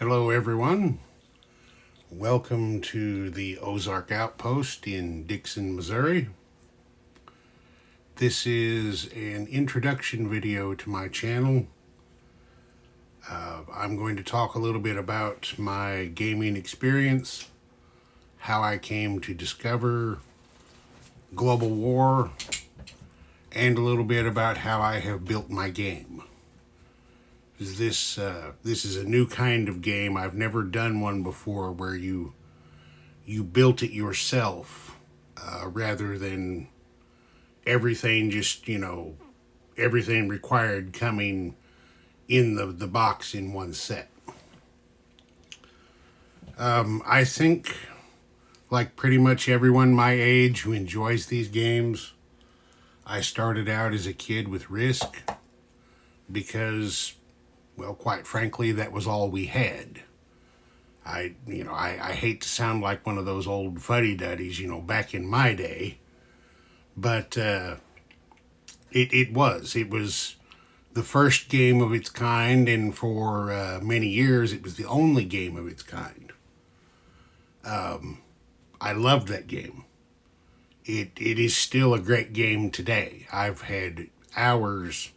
Hello, everyone. Welcome to the Ozark Outpost in Dixon, Missouri. This is an introduction video to my channel. I'm going to talk a little bit about my gaming experience, how I came to discover Global War, and a little bit about how I have built my game. This is a new kind of game. I've never done one before where you built it yourself rather than everything everything required coming in the box in one set. I think, like pretty much everyone my age who enjoys these games, I started out as a kid with Risk because, well, quite frankly, that was all we had. I hate to sound like one of those old fuddy-duddies, back in my day, but it was the first game of its kind, and for many years it was the only game of its kind. I loved that game. It is still a great game today. I've had hours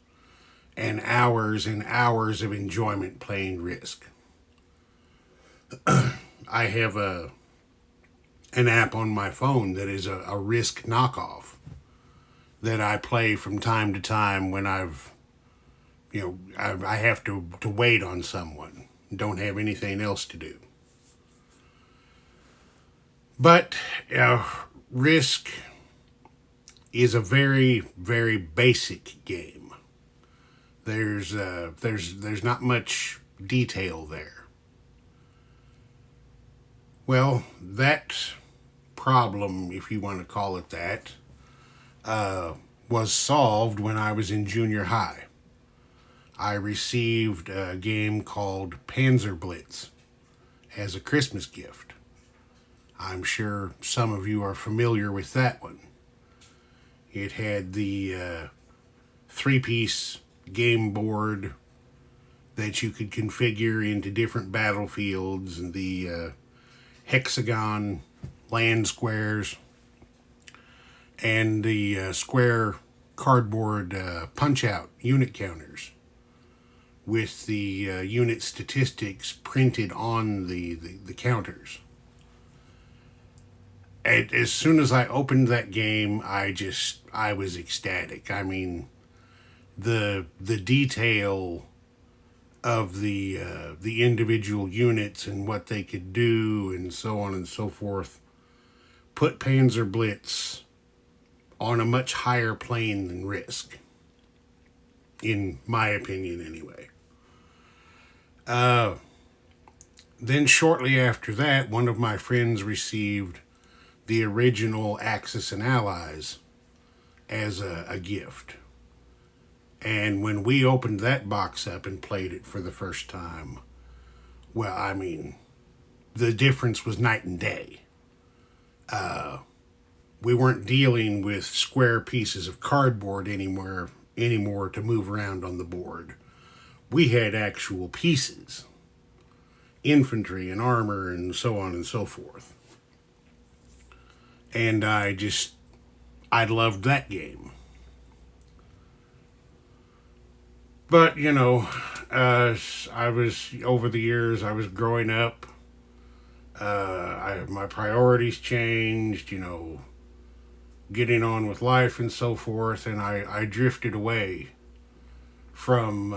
and hours and hours of enjoyment playing Risk. I have an app on my phone that is a Risk knockoff that I play from time to time when I have to wait on someone, don't have anything else to do. But Risk is a very, very basic game. There's not much detail there. Well, that problem, if you want to call it that, was solved when I was in junior high. I received a game called Panzer Blitz as a Christmas gift. I'm sure some of you are familiar with that one. It had the three-piece game board that you could configure into different battlefields, and the hexagon land squares, and the square cardboard punch-out unit counters with the unit statistics printed on the counters. As soon as I opened that game, I was ecstatic. I mean, the detail of the individual units and what they could do and so on and so forth put Panzer Blitz on a much higher plane than Risk, in my opinion anyway. Then shortly after that, one of my friends received the original Axis and Allies as a gift. And when we opened that box up and played it for the first time, well, I mean, the difference was night and day. We weren't dealing with square pieces of cardboard anymore to move around on the board. We had actual pieces, infantry and armor and so on and so forth. And I loved that game. But, I was, over the years, I was growing up. My priorities changed, getting on with life and so forth, and I drifted away from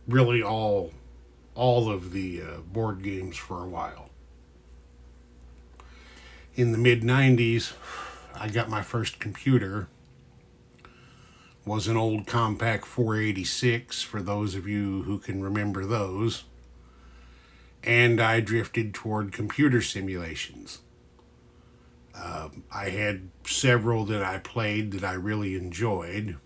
really all of the board games for a while. In the mid-90s, I got my first computer. Was an old Compaq 486, for those of you who can remember those. And I drifted toward computer simulations. I had several that I played that I really enjoyed.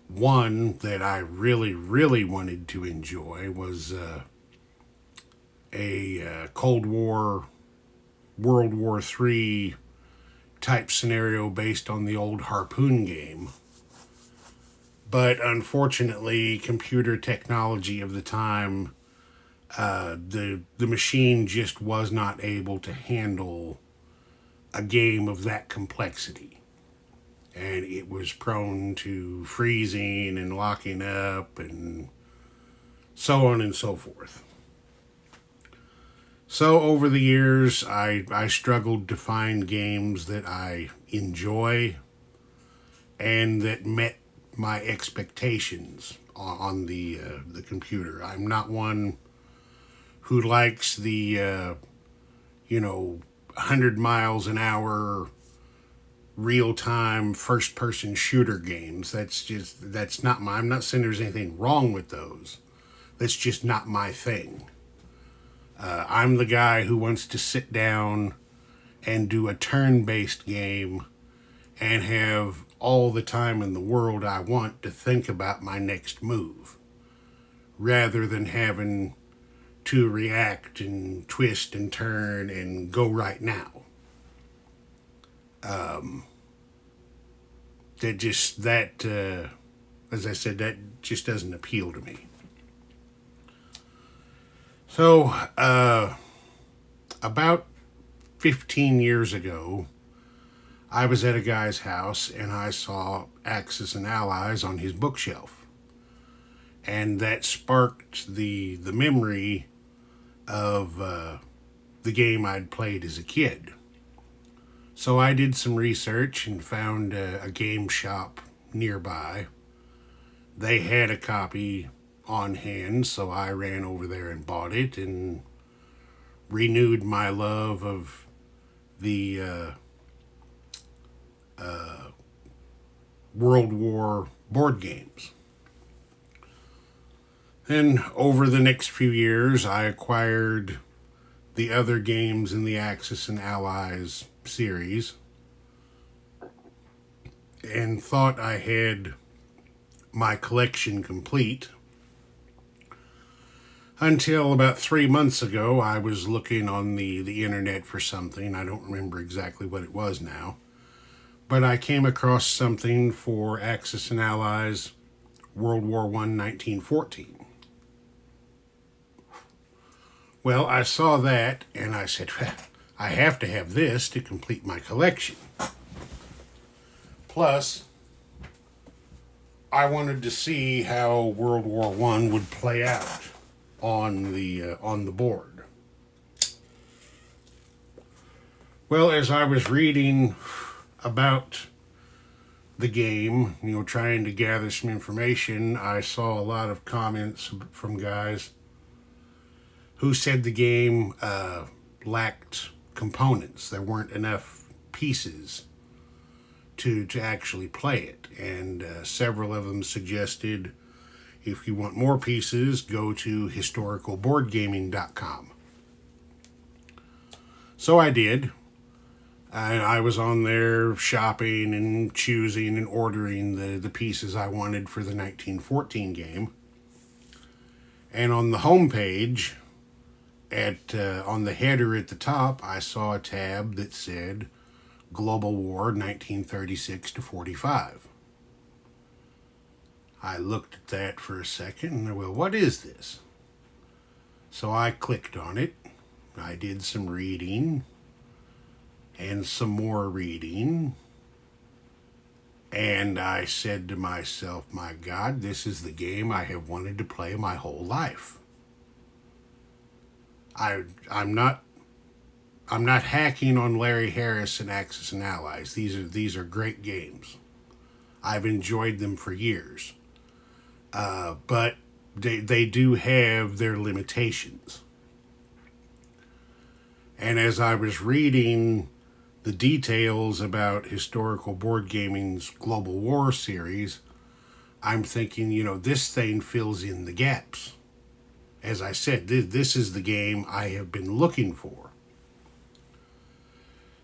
One that I really, really wanted to enjoy was a Cold War, World War III type scenario based on the old Harpoon game. But unfortunately, computer technology of the time The machine just was not able to handle a game of that complexity, and it was prone to freezing and locking up and so on and so forth. So over the years, I struggled to find games that I enjoy and that met my expectations on the computer. I'm not one who likes the 100 miles an hour real time first person shooter games. That's not my. I'm not saying there's anything wrong with those. That's just not my thing. I'm the guy who wants to sit down and do a turn based game and have all the time in the world I want to think about my next move rather than having to react and twist and turn and go right now. As I said, that just doesn't appeal to me. So, about 15 years ago, I was at a guy's house and I saw Axis and Allies on his bookshelf. And that sparked the memory of the game I'd played as a kid. So I did some research and found a game shop nearby. They had a copy on hand, so I ran over there and bought it and renewed my love of the World War board games. Then over the next few years, I acquired the other games in the Axis and Allies series and thought I had my collection complete until about 3 months ago. I was looking on the internet for something. I don't remember exactly what it was now, but I came across something for Axis and Allies World War I 1914. Well, I saw that and I said, I have to have this to complete my collection. Plus, I wanted to see how World War I would play out on the board. Well, as I was reading about the game, trying to gather some information, I saw a lot of comments from guys who said the game lacked components. There weren't enough pieces to actually play it. And several of them suggested if you want more pieces, go to historicalboardgaming.com. So I did. I was on there shopping and choosing and ordering the pieces I wanted for the 1914 game. And on the home page, on the header at the top, I saw a tab that said Global War 1936 to 45. I looked at that for a second and, well, what is this? So I clicked on it. I did some reading and some more reading. And I said to myself, my God, this is the game I have wanted to play my whole life. I'm not hacking on Larry Harris and Axis and Allies. These are great games. I've enjoyed them for years. But they do have their limitations. And as I was reading the details about Historical Board Gaming's Global War series, I'm thinking, this thing fills in the gaps. As I said, this is the game I have been looking for.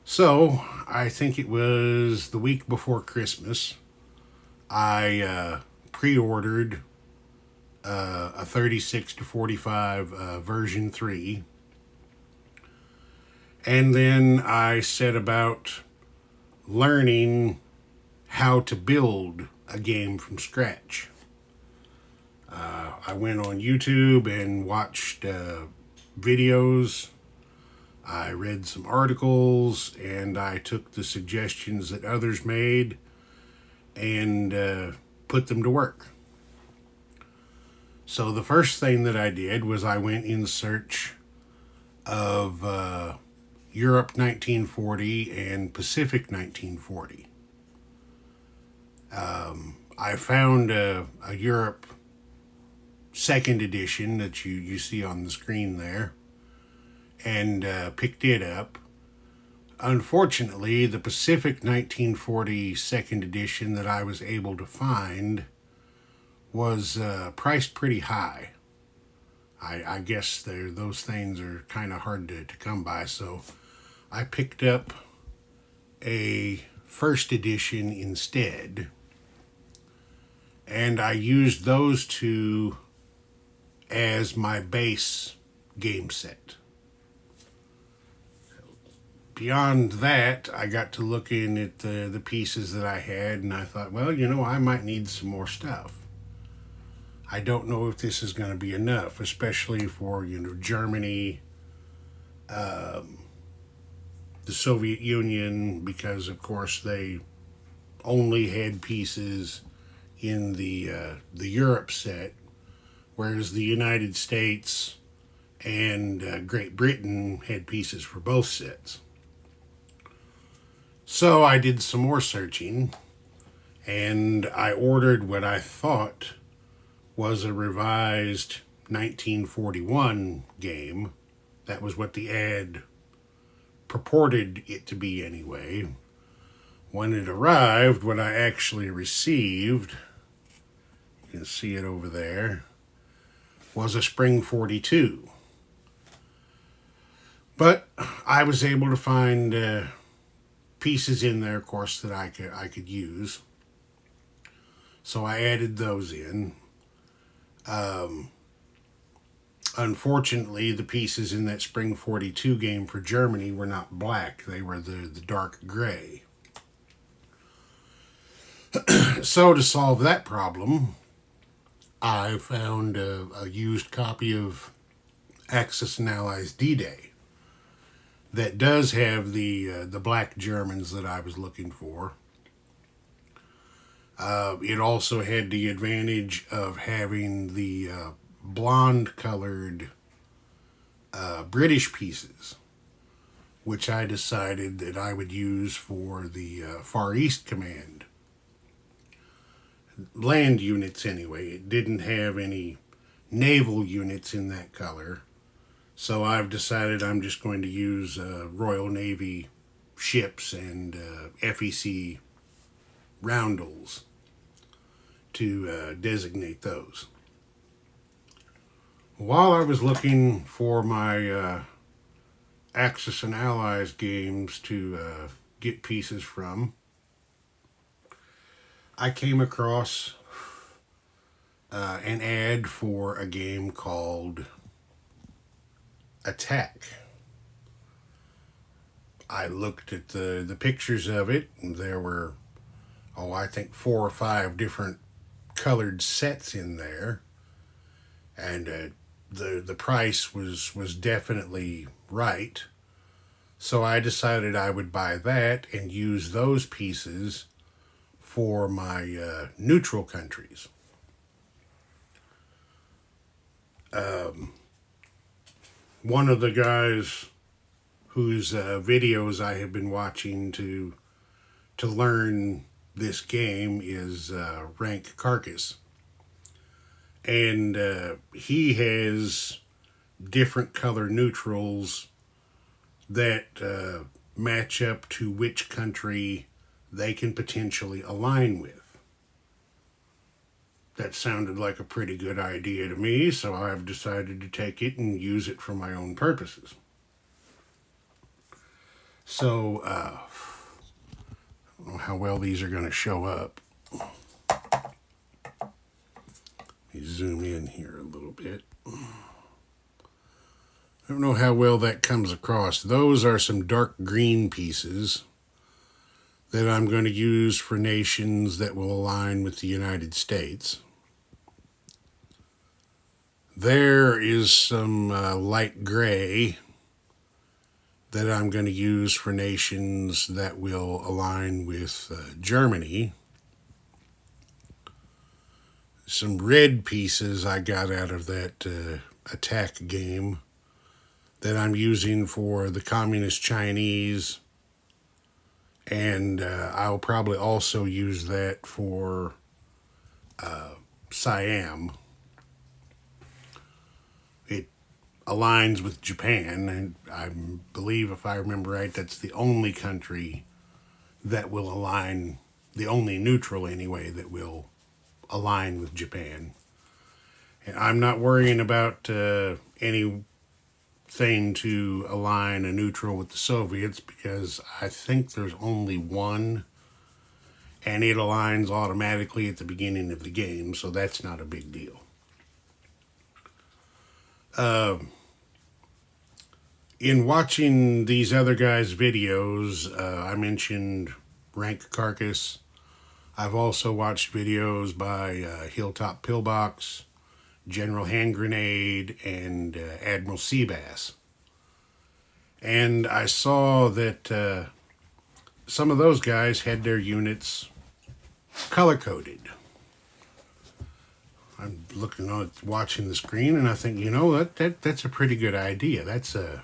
So, I think it was the week before Christmas, I pre-ordered a 36 to 45 version 3. And then I set about learning how to build a game from scratch. I went on YouTube and watched videos. I read some articles and I took the suggestions that others made and put them to work. So the first thing that I did was I went in search of Europe 1940 and Pacific 1940. I found a Europe second edition that you see on the screen there and picked it up. Unfortunately, the Pacific 1940 second edition that I was able to find was priced pretty high. I guess those things are kind of hard to come by, so I picked up a first edition instead, and I used those two as my base game set. Beyond that, I got to looking at the pieces that I had, and I thought, well, I might need some more stuff. I don't know if this is going to be enough, especially for, Germany, the Soviet Union, because, of course, they only had pieces in the Europe set, whereas the United States and Great Britain had pieces for both sets. So I did some more searching, and I ordered what I thought was a revised 1941 game. That was what the ad purported it to be anyway. When it arrived, what I actually received, you can see it over there, was a Spring 42. But I was able to find pieces in there, of course, that I could use. So I added those in. Unfortunately, the pieces in that Spring 42 game for Germany were not black. They were the dark gray. So to solve that problem, I found a used copy of Axis and Allies D-Day that does have the black Germans that I was looking for. It also had the advantage of having the blonde-colored British pieces, which I decided that I would use for the Far East Command. Land units, anyway. It didn't have any naval units in that color, so I've decided I'm just going to use Royal Navy ships and FEC roundels to designate those. While I was looking for my Axis and Allies games to get pieces from, I came across an ad for a game called Attack. I looked at the pictures of it, and there were, I think 4 or 5 different colored sets in there, and the price was definitely right. So I decided I would buy that and use those pieces for my neutral countries. One of the guys whose videos I have been watching to learn this game is Rank Carcass. And he has different color neutrals that match up to which country they can potentially align with. That sounded like a pretty good idea to me, so I've decided to take it and use it for my own purposes. So, I don't know how well these are going to show up. Let me zoom in here a little bit. I don't know how well that comes across. Those are some dark green pieces that I'm going to use for nations that will align with the United States. There is some light gray that I'm going to use for nations that will align with Germany. Some red pieces I got out of that attack game that I'm using for the Communist Chinese, and I'll probably also use that for Siam. It aligns with Japan, and I believe, if I remember right, that's the only country that will align, the only neutral anyway, that will align with Japan. And I'm not worrying about anything to align a neutral with the Soviets, because I think there's only one, and it aligns automatically at the beginning of the game, so that's not a big deal. In watching these other guys' videos, I mentioned Rank Carcass. I've also watched videos by Hilltop Pillbox, General Hand Grenade, and Admiral Seabass. And I saw that some of those guys had their units color-coded. I'm looking at watching the screen, and I think, that's a pretty good idea. That's an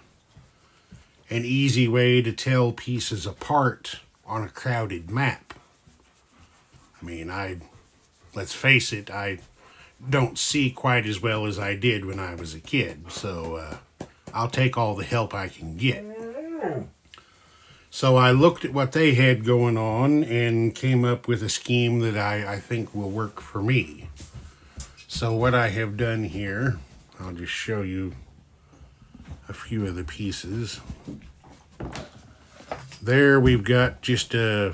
easy way to tell pieces apart on a crowded map. I mean, let's face it, I don't see quite as well as I did when I was a kid, so I'll take all the help I can get. So I looked at what they had going on and came up with a scheme that I think will work for me. So what I have done here, I'll just show you a few of the pieces. There we've got just a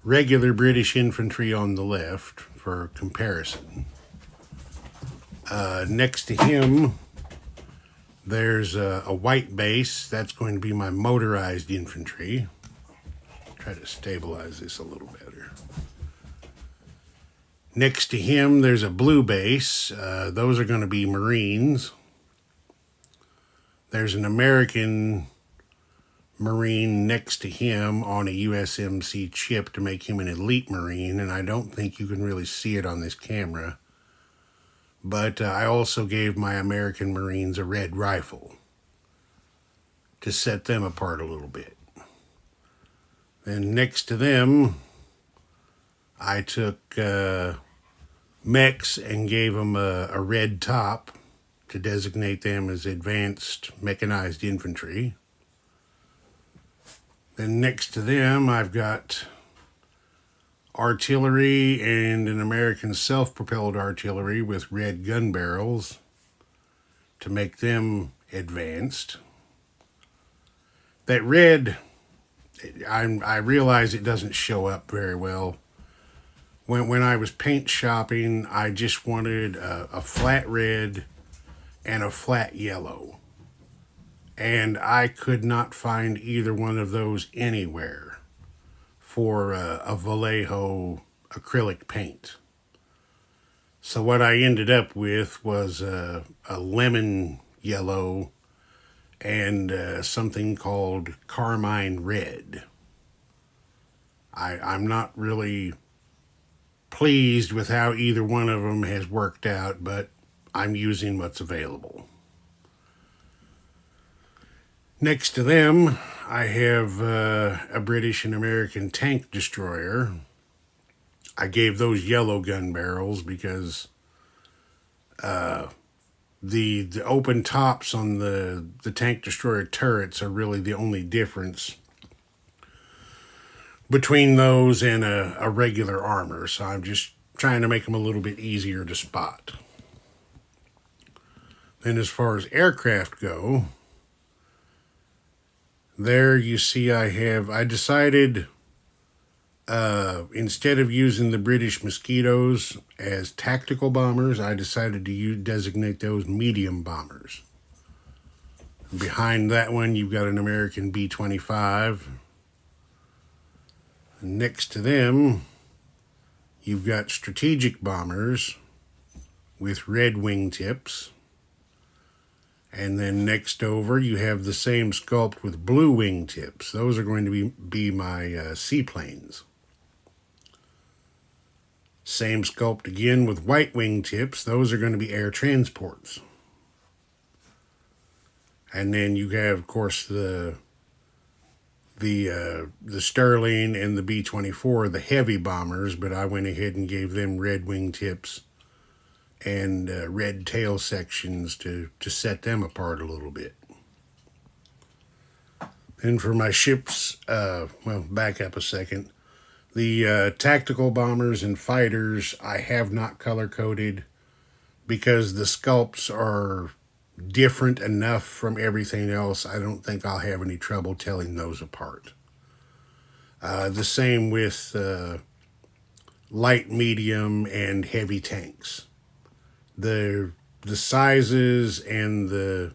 regular British infantry on the left for comparison. Next to him, there's a white base. That's going to be my motorized infantry. Try to stabilize this a little better. Next to him, there's a blue base. Those are going to be Marines. There's an American Marine next to him on a USMC chip to make him an elite Marine, and I don't think you can really see it on this camera. But I also gave my American Marines a red rifle to set them apart a little bit. Then next to them, I took mechs and gave them a red top to designate them as advanced mechanized infantry. Then next to them, I've got artillery and an American self-propelled artillery with red gun barrels to make them advanced. That red, I realize it doesn't show up very well. When I was paint shopping, I just wanted a flat red and a flat yellow. And I could not find either one of those anywhere for a Vallejo acrylic paint. So what I ended up with was a lemon yellow and something called carmine red. I'm not really pleased with how either one of them has worked out, but I'm using what's available. Next to them, I have a British and American tank destroyer. I gave those yellow gun barrels because the open tops on the tank destroyer turrets are really the only difference between those and a regular armor. So I'm just trying to make them a little bit easier to spot. Then as far as aircraft go, there you see I decided instead of using the British Mosquitoes as tactical bombers, I decided to designate those medium bombers. Behind that one, you've got an American B-25. Next to them, you've got strategic bombers with red wingtips. And then next over, you have the same sculpt with blue wingtips. Those are going to be my seaplanes. Same sculpt again with white wingtips. Those are going to be air transports. And then you have, of course, the Sterling and the B-24, the heavy bombers, but I went ahead and gave them red wingtips and red tail sections to set them apart a little bit. And for my ships, well, back up a second. The tactical bombers and fighters I have not color-coded because the sculpts are different enough from everything else. I don't think I'll have any trouble telling those apart. The same with light, medium, and heavy tanks. The sizes and the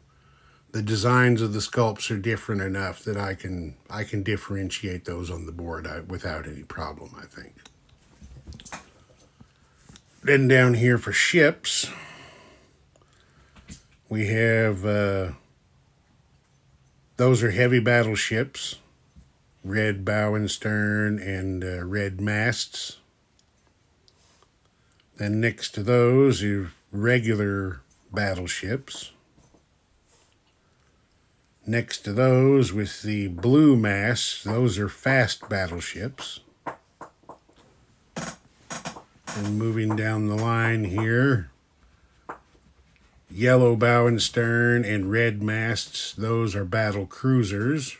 designs of the sculpts are different enough that I can differentiate those on the board without any problem, I think. Then down here for ships, we have those are heavy battleships, red bow and stern and red masts. Then next to those are regular battleships. Next to those with the blue masts, those are fast battleships. And moving down the line here, yellow bow and stern and red masts, those are battle cruisers.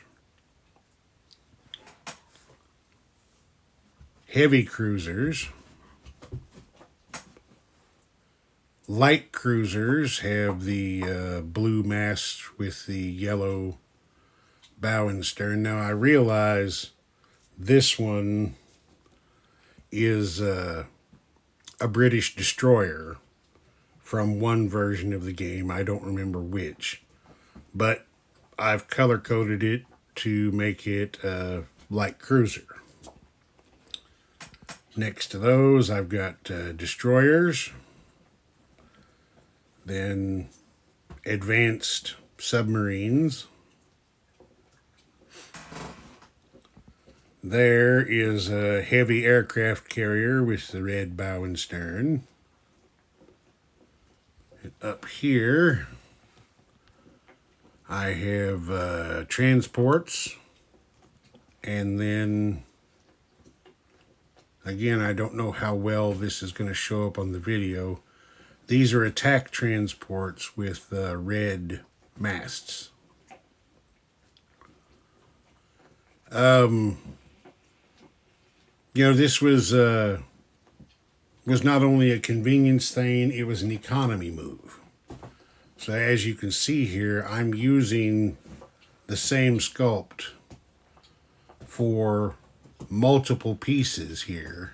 Heavy cruisers. Light cruisers have the blue masts with the yellow bow and stern. Now I realize this one is a British destroyer from one version of the game. I don't remember which, but I've color-coded it to make it a light cruiser. Next to those, I've got destroyers, then advanced submarines. There is a heavy aircraft carrier with the red bow and stern. And up here, I have transports, and then again, I don't know how well this is going to show up on the video. These are attack transports with red masts. You know, this was not only a convenience thing, it was an economy move. So as you can see here, I'm using the same sculpt for multiple pieces here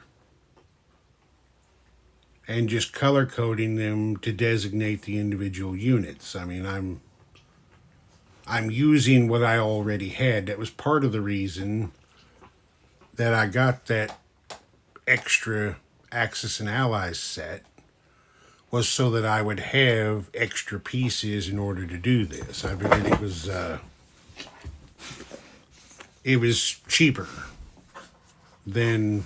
and just color coding them to designate the individual units. I mean, I'm using what I already had. That was part of the reason that I got that extra Axis and Allies set, was so that I would have extra pieces in order to do this. I figured it was cheaper than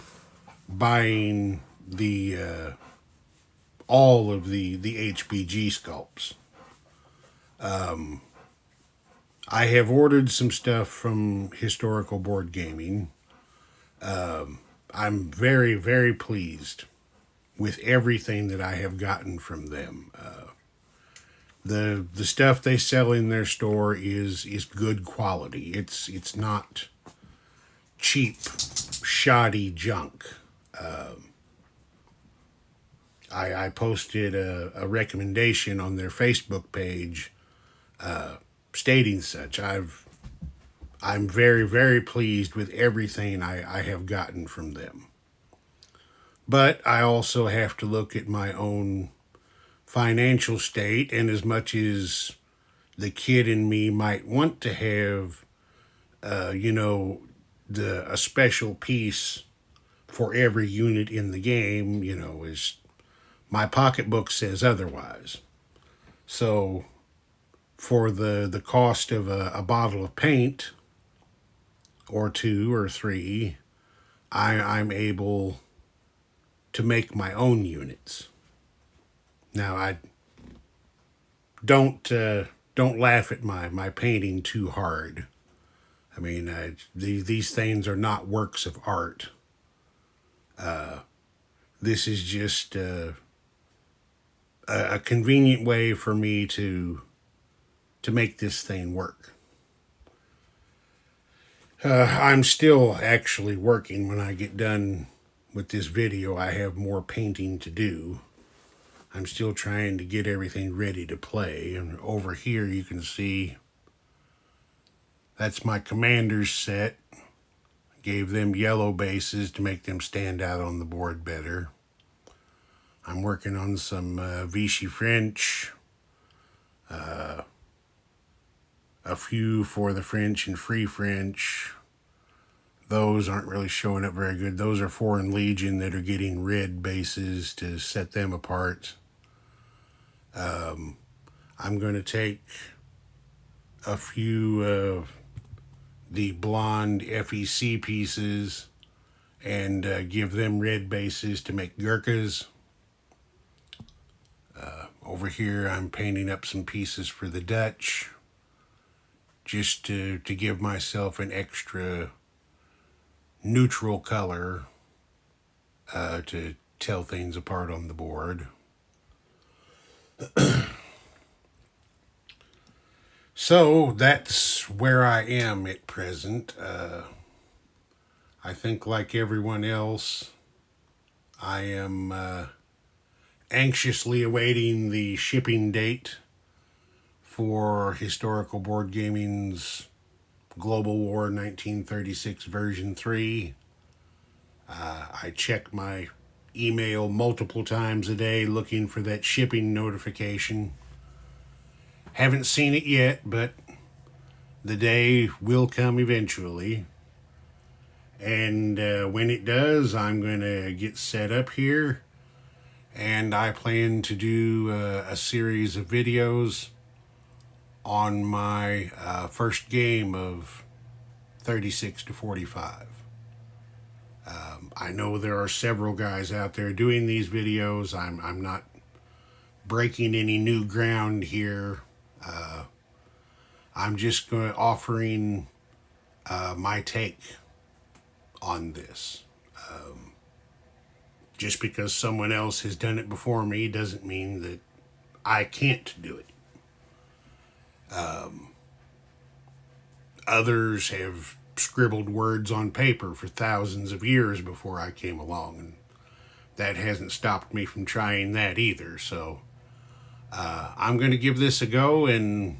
buying the all of the HBG sculpts. I have ordered some stuff from Historical Board Gaming. I'm very, very pleased with everything that I have gotten from them. The stuff they sell in their store is good quality. It's not cheap, shoddy junk. I posted a recommendation on their Facebook page stating such. I'm very, very pleased with everything I have gotten from them. But I also have to look at my own financial state, and as much as the kid in me might want to have, a special piece for every unit in the game, as My pocketbook says otherwise. So for the cost of a bottle of paint, or two or three, I'm able to make my own units. Now I don't laugh at my painting too hard. I mean, these things are not works of art. This is just a convenient way for me to make this thing work. I'm still actually working. When I get done with this video, I have more painting to do. I'm still trying to get everything ready to play. And over here you can see that's my commander's set. Gave them yellow bases to make them stand out on the board better. I'm working on some Vichy French. A few for the French and Free French. Those aren't really showing up very good. Those are Foreign Legion that are getting red bases to set them apart. I'm going to take a few of the blonde FEC pieces and give them red bases to make Gurkhas. Over here I'm painting up some pieces for the Dutch, just to give myself an extra neutral color to tell things apart on the board. So that's where I am at present. I think, like everyone else, I am anxiously awaiting the shipping date for Historical Board Gaming's Global War 1936 version 3. I check my email multiple times a day looking for that shipping notification. Haven't seen it yet, but the day will come eventually. And when it does, I'm going to get set up here. And I plan to do a series of videos on my first game of 36 to 45. I know there are several guys out there doing these videos. I'm not breaking any new ground here. I'm just offering my take on this. Just because someone else has done it before me doesn't mean that I can't do it. Others have scribbled words on paper for thousands of years before I came along, and that hasn't stopped me from trying that either. So I'm going to give this a go, and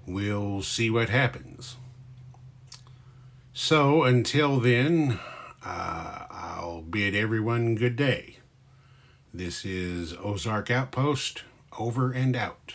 we'll see what happens. So until then, I'll bid everyone good day. This is Ozark Outpost, over and out.